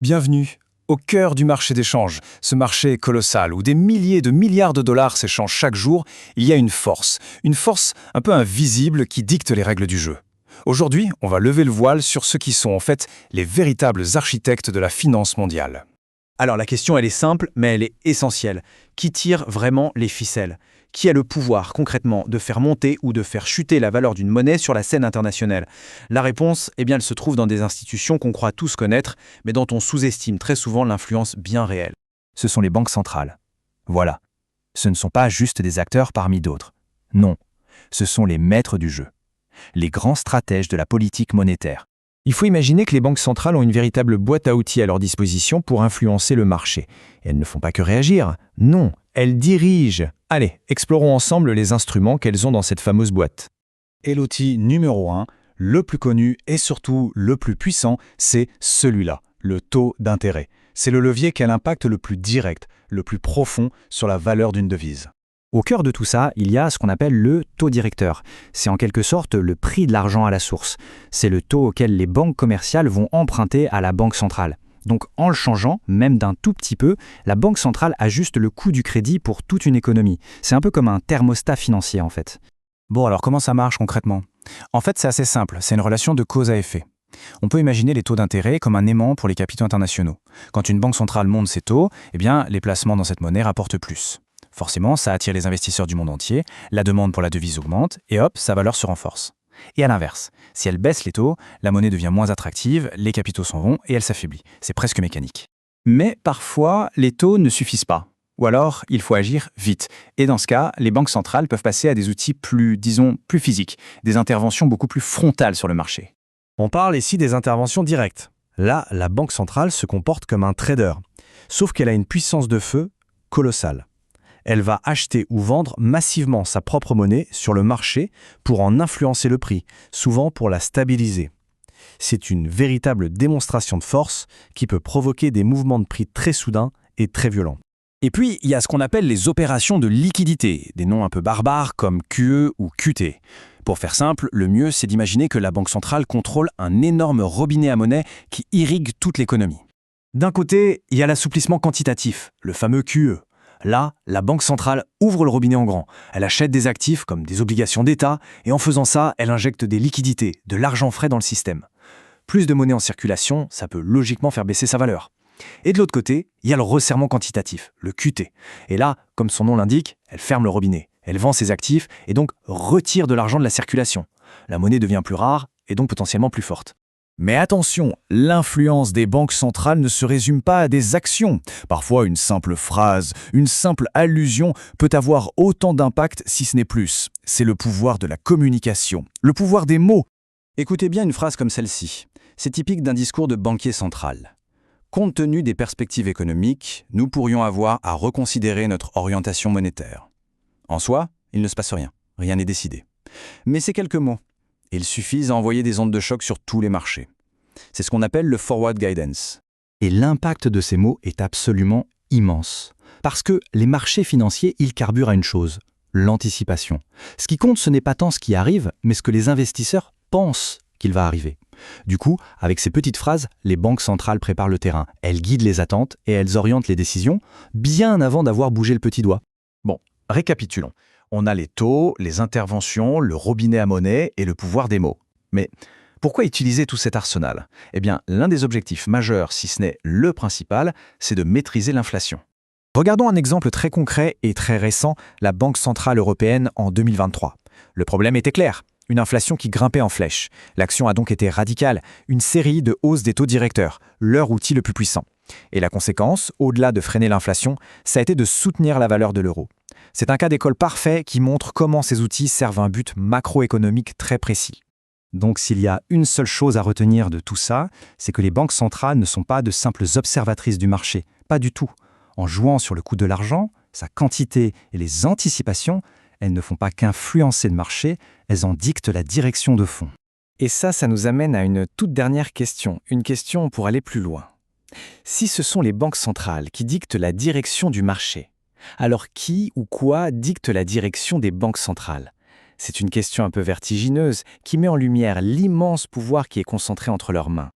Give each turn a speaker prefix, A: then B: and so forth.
A: Bienvenue au cœur du marché d'échange. Ce marché est colossal où des milliers de milliards de dollars s'échangent chaque jour. Il y a une force un peu invisible qui dicte les règles du jeu. Aujourd'hui, on va lever le voile sur ceux qui sont en fait les véritables architectes de la finance mondiale.
B: Alors la question, elle est simple, mais elle est essentielle. Qui tire vraiment les ficelles? Qui a le pouvoir, concrètement, de faire monter ou de faire chuter la valeur d'une monnaie sur la scène internationale? La réponse, elle se trouve dans des institutions qu'on croit tous connaître, mais dont on sous-estime très souvent l'influence bien réelle.
C: Ce sont les banques centrales. Voilà. Ce ne sont pas juste des acteurs parmi d'autres. Non, ce sont les maîtres du jeu. Les grands stratèges de la politique monétaire.
A: Il faut imaginer que les banques centrales ont une véritable boîte à outils à leur disposition pour influencer le marché. Et elles ne font pas que réagir, non, elles dirigent. Allez, explorons ensemble les instruments qu'elles ont dans cette fameuse boîte.
B: Et l'outil numéro 1, le plus connu et surtout le plus puissant, c'est celui-là, le taux d'intérêt. C'est le levier qui a l'impact le plus direct, le plus profond sur la valeur d'une devise.
C: Au cœur de tout ça, il y a ce qu'on appelle le taux directeur. C'est en quelque sorte le prix de l'argent à la source. C'est le taux auquel les banques commerciales vont emprunter à la banque centrale. Donc en le changeant, même d'un tout petit peu, la banque centrale ajuste le coût du crédit pour toute une économie. C'est un peu comme un thermostat financier en fait.
A: Bon, alors comment ça marche concrètement? En fait, c'est assez simple, c'est une relation de cause à effet. On peut imaginer les taux d'intérêt comme un aimant pour les capitaux internationaux. Quand une banque centrale monte ses taux, les placements dans cette monnaie rapportent plus. Forcément, ça attire les investisseurs du monde entier, la demande pour la devise augmente, et hop, sa valeur se renforce. Et à l'inverse, si elle baisse les taux, la monnaie devient moins attractive, les capitaux s'en vont et elle s'affaiblit. C'est presque mécanique.
B: Mais parfois, les taux ne suffisent pas. Ou alors, il faut agir vite. Et dans ce cas, les banques centrales peuvent passer à des outils plus physiques, des interventions beaucoup plus frontales sur le marché.
D: On parle ici des interventions directes. Là, la banque centrale se comporte comme un trader, sauf qu'elle a une puissance de feu colossale. Elle va acheter ou vendre massivement sa propre monnaie sur le marché pour en influencer le prix, souvent pour la stabiliser. C'est une véritable démonstration de force qui peut provoquer des mouvements de prix très soudains et très violents.
A: Et puis, il y a ce qu'on appelle les opérations de liquidité, des noms un peu barbares comme QE ou QT. Pour faire simple, le mieux, c'est d'imaginer que la banque centrale contrôle un énorme robinet à monnaie qui irrigue toute l'économie.
B: D'un côté, il y a l'assouplissement quantitatif, le fameux QE. Là, la banque centrale ouvre le robinet en grand. Elle achète des actifs comme des obligations d'État et en faisant ça, elle injecte des liquidités, de l'argent frais dans le système. Plus de monnaie en circulation, ça peut logiquement faire baisser sa valeur. Et de l'autre côté, il y a le resserrement quantitatif, le QT. Et là, comme son nom l'indique, elle ferme le robinet. Elle vend ses actifs et donc retire de l'argent de la circulation. La monnaie devient plus rare et donc potentiellement plus forte.
A: Mais attention, l'influence des banques centrales ne se résume pas à des actions. Parfois, une simple phrase, une simple allusion peut avoir autant d'impact si ce n'est plus. C'est le pouvoir de la communication, le pouvoir des mots.
B: Écoutez bien une phrase comme celle-ci. C'est typique d'un discours de banquier central. Compte tenu des perspectives économiques, nous pourrions avoir à reconsidérer notre orientation monétaire. En soi, il ne se passe rien n'est décidé. Mais ces quelques mots, ils suffisent à envoyer des ondes de choc sur tous les marchés. C'est ce qu'on appelle le forward guidance.
C: Et l'impact de ces mots est absolument immense. Parce que les marchés financiers, ils carburent à une chose, l'anticipation. Ce qui compte, ce n'est pas tant ce qui arrive, mais ce que les investisseurs pensent qu'il va arriver. Du coup, avec ces petites phrases, les banques centrales préparent le terrain. Elles guident les attentes et elles orientent les décisions bien avant d'avoir bougé le petit doigt.
B: Bon, récapitulons. On a les taux, les interventions, le robinet à monnaie et le pouvoir des mots. Mais pourquoi utiliser tout cet arsenal? L'un des objectifs majeurs, si ce n'est le principal, c'est de maîtriser l'inflation.
A: Regardons un exemple très concret et très récent, la Banque centrale européenne en 2023. Le problème était clair, une inflation qui grimpait en flèche. L'action a donc été radicale, une série de hausses des taux directeurs, leur outil le plus puissant. Et la conséquence, au-delà de freiner l'inflation, ça a été de soutenir la valeur de l'euro. C'est un cas d'école parfait qui montre comment ces outils servent un but macroéconomique très précis.
C: Donc s'il y a une seule chose à retenir de tout ça, c'est que les banques centrales ne sont pas de simples observatrices du marché, pas du tout. En jouant sur le coût de l'argent, sa quantité et les anticipations, elles ne font pas qu'influencer le marché, elles en dictent la direction de fond.
A: Et ça nous amène à une toute dernière question, une question pour aller plus loin. Si ce sont les banques centrales qui dictent la direction du marché, alors qui ou quoi dicte la direction des banques centrales? C'est une question un peu vertigineuse qui met en lumière l'immense pouvoir qui est concentré entre leurs mains.